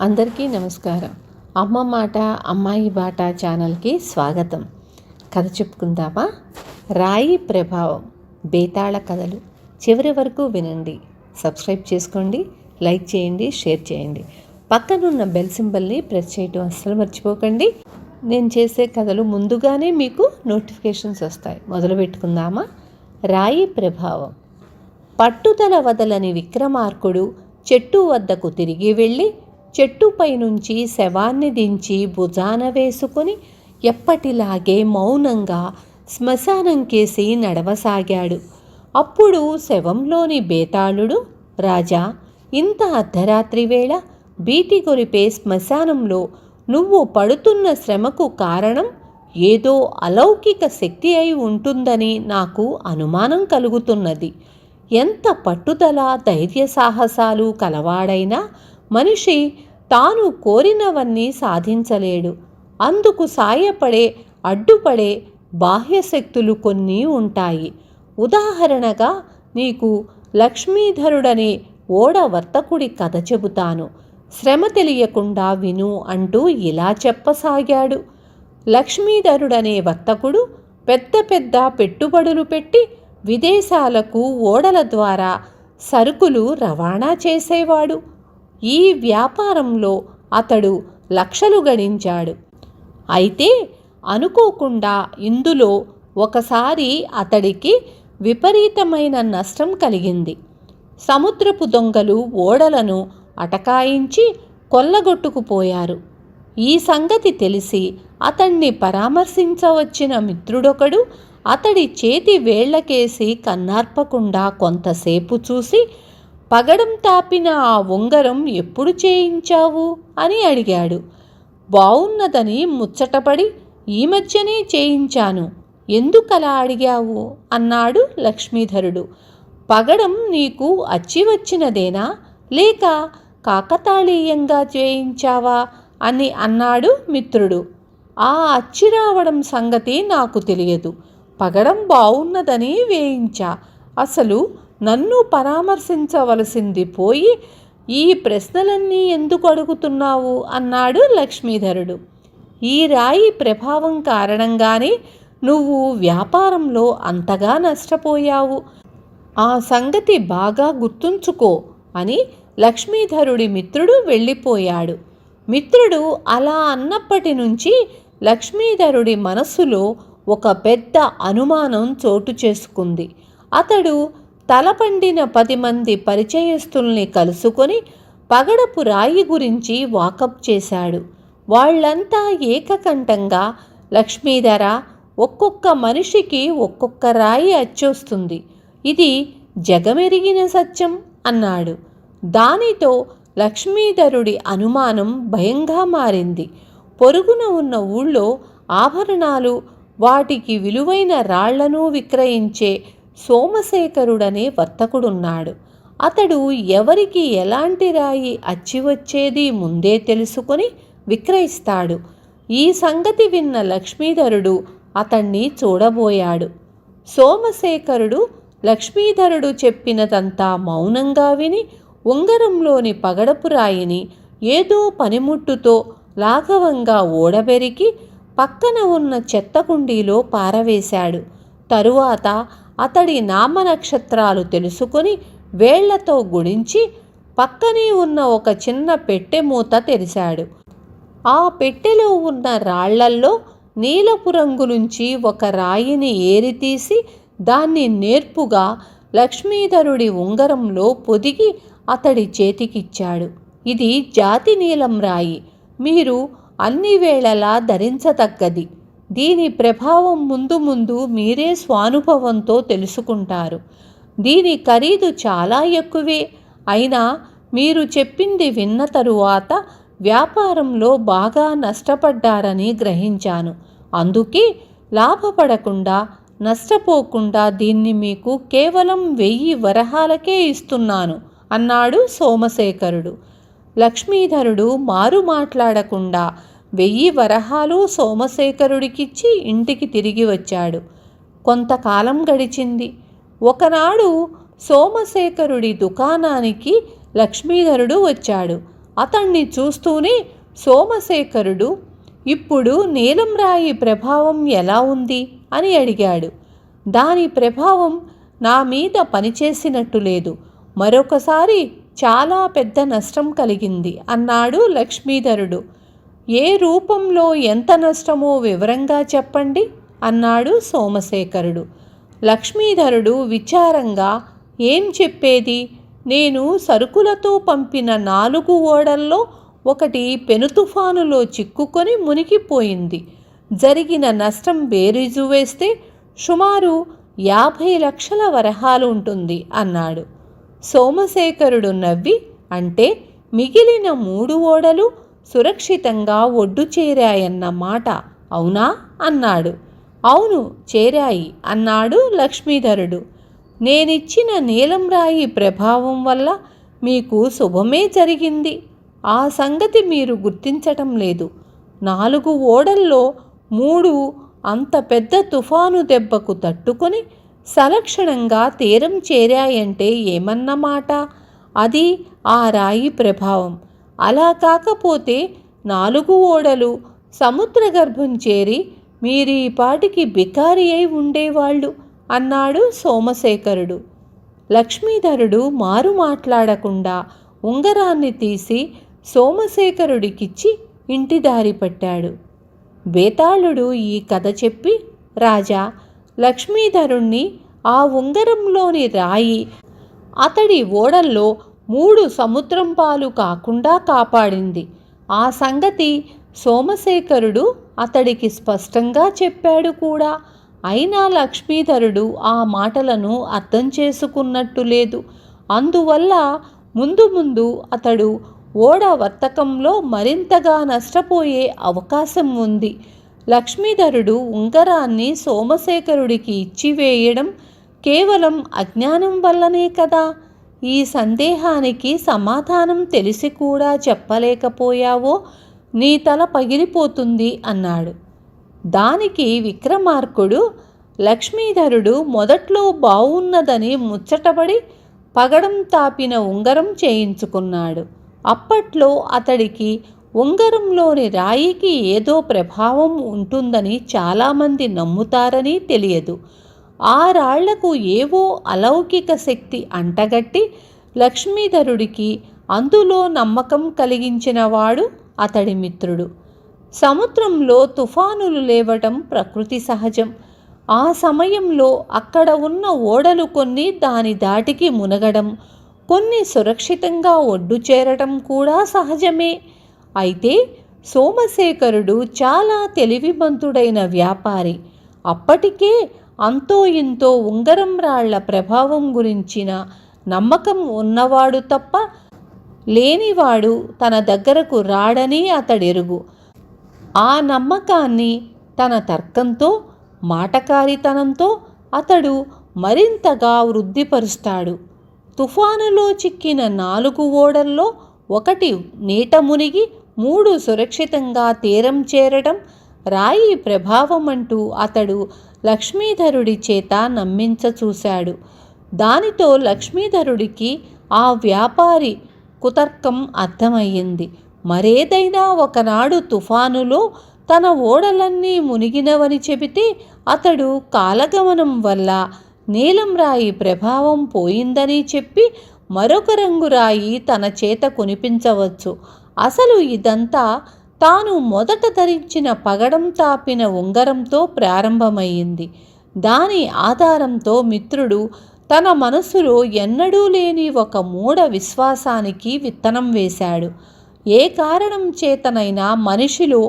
అందరికీ నమస్కారం. అమ్మ మాట అమ్మాయి బాట ఛానల్కి స్వాగతం. కథ చెప్పుకుందామా? రాయి ప్రభావం. బేతాళ కథలు చివరి వరకు వినండి. సబ్స్క్రైబ్ చేసుకోండి, లైక్ చేయండి, షేర్ చేయండి. పక్కనున్న బెల్ సింబల్ని ప్రెస్ చేయడం అస్సలు మర్చిపోకండి. నేను చేసే కథలు ముందుగానే మీకు నోటిఫికేషన్స్ వస్తాయి. మొదలు పెట్టుకుందామా? రాయి ప్రభావం. పట్టుదల వదలని విక్రమార్కుడు చెట్టు వద్దకు తిరిగి వెళ్ళి చెట్టుపై నుంచి శవాన్ని దించి భుజాన వేసుకుని ఎప్పటిలాగే మౌనంగా శ్మశానం కేసి నడవసాగాడు. అప్పుడు శవంలోని బేతాళుడు, రాజా, ఇంత అర్ధరాత్రి వేళ భీతి గొలిపే శ్మశానంలో నువ్వు పడుతున్న శ్రమకు కారణం ఏదో అలౌకిక శక్తి అయి ఉంటుందని నాకు అనుమానం కలుగుతున్నది. ఎంత పట్టుదల ధైర్య సాహసాలు కలవాడైనా మనిషి తాను కోరినవన్నీ సాధించలేడు. అందుకు సాయపడే అడ్డుపడే బాహ్యశక్తులు కొన్ని ఉంటాయి. ఉదాహరణగా నీకు లక్ష్మీధరుడనే ఓడ వర్తకుడి కథ చెబుతాను. శ్రమ తెలియకుండా విను అంటూ ఇలా చెప్పసాగాడు. లక్ష్మీధరుడనే వర్తకుడు పెద్ద పెద్ద పెట్టుబడులు పెట్టి విదేశాలకు ఓడల ద్వారా సరుకులు రవాణా చేసేవాడు. ఈ వ్యాపారంలో అతడు లక్షలు గడించాడు. అయితే అనుకోకుండా ఇందులో ఒకసారి అతడికి విపరీతమైన నష్టం కలిగింది. సముద్రపు దొంగలు ఓడలను అటకాయించి కొల్లగొట్టుకుపోయారు. ఈ సంగతి తెలిసి అతన్ని పరామర్శించవచ్చిన మిత్రుడొకడు అతడి చేతి వేళ్లకేసి కన్నార్పకుండా కొంతసేపు చూసి, పగడం తాపిన ఆ ఉంగరం ఎప్పుడు చేయించావు అని అడిగాడు. బావున్నదని ముచ్చటపడి, ఈ మధ్యనే చేయించాను. ఎందుకలా అడిగావు అన్నాడు లక్ష్మీధరుడు. పగడం నీకు అచ్చివచ్చినదేనా లేక కాకతాళీయంగా చేయించావా అని అన్నాడు మిత్రుడు. ఆ అచ్చి రావడం సంగతి నాకు తెలియదు. పగడం బావున్నదని వేయించా. అసలు నన్ను పరామర్శించవలసింది పోయి ఈ ప్రశ్నలన్నీ ఎందుకు అడుగుతున్నావు అన్నాడు లక్ష్మీధరుడు. ఈ రాయి ప్రభావం కారణంగానే నువ్వు వ్యాపారంలో అంతగా నష్టపోయావు. ఆ సంగతి బాగా గుర్తుంచుకో అని లక్ష్మీధరుడి మిత్రుడు వెళ్ళిపోయాడు. మిత్రుడు అలా అన్నప్పటి నుంచి లక్ష్మీధరుడి మనస్సులో ఒక పెద్ద అనుమానం చోటు చేసుకుంది. అతడు తలపండిన 10 మంది పరిచయస్తుల్ని కలుసుకొని పగడపు రాయి గురించి వాకప్ చేశాడు. వాళ్ళంతా ఏకకంఠంగా, లక్ష్మీధర, ఒక్కొక్క మనిషికి ఒక్కొక్క రాయి అచ్చొస్తుంది. ఇది జగమెరిగిన సత్యం అన్నాడు. దానితో లక్ష్మీధరుడి అనుమానం భయంగా మారింది. పొరుగున ఉన్న ఊళ్ళో ఆభరణాలు, వాటికి విలువైన రాళ్లను విక్రయించే సోమశేఖరుడనే వర్తకుడున్నాడు. అతడు ఎవరికి ఎలాంటి రాయి అచ్చివచ్చేది ముందే తెలుసుకొని విక్రయిస్తాడు. ఈ సంగతి విన్న లక్ష్మీధరుడు అతన్ని చూడబోయాడు. సోమశేఖరుడు లక్ష్మీధరుడు చెప్పినదంతా మౌనంగా విని ఉంగరంలోని పగడపు రాయిని ఏదో పనిముట్టుతో లాఘవంగా ఓడబెరికి పక్కన ఉన్న చెత్తకుండీలో పారవేశాడు. తరువాత అతడి నామనక్షత్రాలు తెలుసుకొని వేళ్లతో గుణించి పక్కనే ఉన్న ఒక చిన్న పెట్టె మూత తెరిశాడు. ఆ పెట్టెలో ఉన్న రాళ్లల్లో నీలపు రంగు నుంచి ఒక రాయిని ఏరితీసి దాన్ని నేర్పుగా లక్ష్మీధరుడి ఉంగరంలో పొదిగి అతడి చేతికిచ్చాడు. ఇది జాతి నీలం రాయి. మీరు అన్ని వేళలా ధరించదగ్గది. దీని ప్రభావం ముందు ముందు మీరే స్వానుభవంతో తెలుసుకుంటారు. దీని ఖరీదు చాలా ఎక్కువే. అయినా మీరు చెప్పింది విన్న తరువాత వ్యాపారంలో బాగా నష్టపడ్డారని గ్రహించాను. అందుకే లాభపడకుండా నష్టపోకుండా దీన్ని మీకు కేవలం 1000 వరహాలకే ఇస్తున్నాను అన్నాడు సోమశేఖరుడు. లక్ష్మీధరుడు మారు మాట్లాడకుండా 1000 వరహాలు సోమశేఖరుడికిచ్చి ఇంటికి తిరిగి వచ్చాడు. కొంతకాలం గడిచింది. ఒకనాడు సోమశేఖరుడి దుకాణానికి లక్ష్మీధరుడు వచ్చాడు. అతన్ని చూస్తూనే సోమశేఖరుడు, ఇప్పుడు నీలం రాయి ప్రభావం ఎలా ఉంది అని అడిగాడు. దాని ప్రభావం నా మీద పనిచేసినట్టు లేదు, మరొకసారి చాలా పెద్ద నష్టం కలిగింది అన్నాడు లక్ష్మీధరుడు. ఏ రూపంలో ఎంత నష్టమో వివరంగా చెప్పండి అన్నాడు సోమశేఖరుడు. లక్ష్మీధరుడు విచారంగా, ఏం చెప్పేది, నేను సరుకులతో పంపిన 4 ఓడల్లో ఒకటి పెను తుఫానులో చిక్కుకొని మునిగిపోయింది. జరిగిన నష్టం బేరీజు వేస్తే సుమారు 50 లక్షల వరహాలు ఉంటుంది అన్నాడు. సోమశేఖరుడు నవ్వి, అంటే మిగిలిన 3 ఓడలు సురక్షితంగా ఒడ్డు చేరాయన్న మాట అవునా అన్నాడు. అవును, చేరాయి అన్నాడు లక్ష్మీధరుడు. నేనిచ్చిన నీలం రాయి ప్రభావం వల్ల మీకు శుభమే జరిగింది. ఆ సంగతి మీరు గుర్తించటం లేదు. 4 ఓడల్లో 3 అంత పెద్ద తుఫాను దెబ్బకు తట్టుకొని సలక్షణంగా తీరం చేరాయంటే ఏమన్నమాట? అది ఆ రాయి ప్రభావం. అలా కాకపోతే 4 ఓడలు సముద్ర గర్భం చేరి మీరీ పాటికి బికారి అయి ఉండేవాళ్ళు అన్నాడు సోమశేఖరుడు. లక్ష్మీధరుడు మారు మాట్లాడకుండా ఉంగరాన్ని తీసి సోమశేఖరుడికిచ్చి ఇంటి దారి పట్టాడు. బేతాళుడు ఈ కథ చెప్పి, రాజా, లక్ష్మీధరుణ్ణి ఆ ఉంగరంలోని రాయి అతడి ఓడల్లో 3 సముద్రం పాలు కాకుండా కాపాడింది. ఆ సంగతి సోమశేఖరుడు అతడికి స్పష్టంగా చెప్పాడు కూడా. అయినా లక్ష్మీధరుడు ఆ మాటలను అర్థం చేసుకున్నట్టు లేదు. అందువల్ల ముందు ముందు అతడు ఓడ వర్తకంలో మరింతగా నష్టపోయే అవకాశం ఉంది. లక్ష్మీధరుడు ఉంగరాన్ని సోమశేఖరుడికి ఇచ్చివేయడం కేవలం అజ్ఞానం వల్లనే కదా. ఈ సందేహానికి సమాధానం తెలిసి కూడా చెప్పలేకపోయావో నీ తల పగిలిపోతుంది అన్నాడు. దానికి విక్రమార్కుడు, లక్ష్మీధరుడు మొదట్లో బావున్నదని ముచ్చటపడి పగడం తాపిన ఉంగరం చేయించుకున్నాడు. అప్పట్లో అతడికి ఉంగరంలోని రాయికి ఏదో ప్రభావం ఉంటుందని చాలామంది నమ్ముతారని తెలియదు. ఆ రాళ్లకు ఏవో అలౌకిక శక్తి అంటగట్టి లక్ష్మీధరుడికి అందులో నమ్మకం కలిగించినవాడు అతడి మిత్రుడు. సముద్రంలో తుఫానులు లేవటం ప్రకృతి సహజం. ఆ సమయంలో అక్కడ ఉన్న ఓడలు కొన్ని దాని దాటికి మునగడం, కొన్ని సురక్షితంగా ఒడ్డు చేరటం కూడా సహజమే. అయితే సోమశేఖరుడు చాలా తెలివిమంతుడైన వ్యాపారి. అప్పటికే అంతో ఇంతో ఉంగరం రాళ్ల ప్రభావం గురించిన నమ్మకం ఉన్నవాడు తప్ప లేనివాడు తన దగ్గరకు రాడని అతడెరుగు. ఆ నమ్మకాన్ని తన తర్కంతో, మాటకారితనంతో అతడు మరింతగా వృద్ధిపరుస్తాడు. తుఫానులో చిక్కిన 4 ఓడల్లో ఒకటి నీట మునిగి 3 సురక్షితంగా తీరం చేరడం రాయి ప్రభావమంటూ అతడు లక్ష్మీధరుడి చేత నమ్మించచూశాడు. దానితో లక్ష్మీధరుడికి ఆ వ్యాపారి కుతర్కం అర్థమయ్యింది. మరేదైనా ఒకనాడు తుఫానులో తన ఓడలన్నీ మునిగినవని చెబితే అతడు కాలగమనం వల్ల నీలం రాయి ప్రభావం పోయిందని చెప్పి మరొక రంగు రాయి తన చేత కొనిపించవచ్చు. అసలు ఇదంతా తాను మొదట ధరించిన పగడం తాపిన ఉంగరంతో ప్రారంభమయ్యింది. దాని ఆధారంతో మిత్రుడు తన మనసులో ఎన్నడూ లేని ఒక మూఢ విశ్వాసానికి విత్తనం వేశాడు. ఏ కారణం చేతనైనా మనిషిలో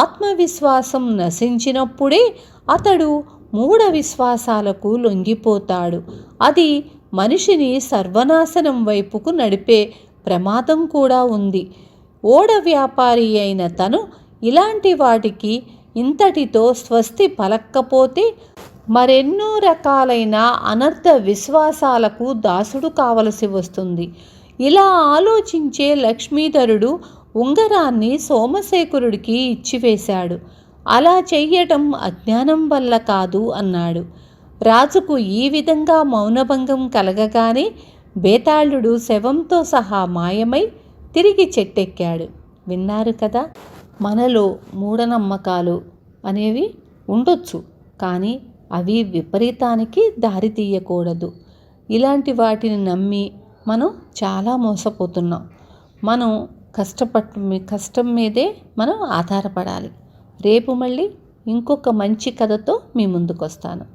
ఆత్మవిశ్వాసం నశించినప్పుడే అతడు మూఢ విశ్వాసాలకు లొంగిపోతాడు. అది మనిషిని సర్వనాశనం వైపుకు నడిపే ప్రమాదం కూడా ఉంది. ఓడ వ్యాపారి అయిన తను ఇలాంటి వాటికి ఇంతటితో స్వస్తి పలక్కపోతే మరెన్నో రకాలైన అనర్థ విశ్వాసాలకు దాసుడు కావలసి వస్తుంది. ఇలా ఆలోచించే లక్ష్మీధరుడు ఉంగరాన్ని సోమశేఖరుడికి ఇచ్చివేశాడు. అలా చెయ్యటం అజ్ఞానం వల్ల కాదు అన్నాడు. రాజుకు ఈ విధంగా మౌనభంగం కలగగానే బేతాళుడు శవంతో సహా మాయమై తిరిగి చెట్టెక్కాడు. విన్నారు కదా, మనలో మూఢనమ్మకాలు అనేవి ఉండొచ్చు, కానీ అవి విపరీతానికి దారి తీయకూడదు. ఇలాంటి వాటిని నమ్మి మనం చాలా మోసపోతున్నాం. మనం కష్టం మీదే మనం ఆధారపడాలి. రేపు మళ్ళీ ఇంకొక మంచి కథతో మీ ముందుకు వస్తాను.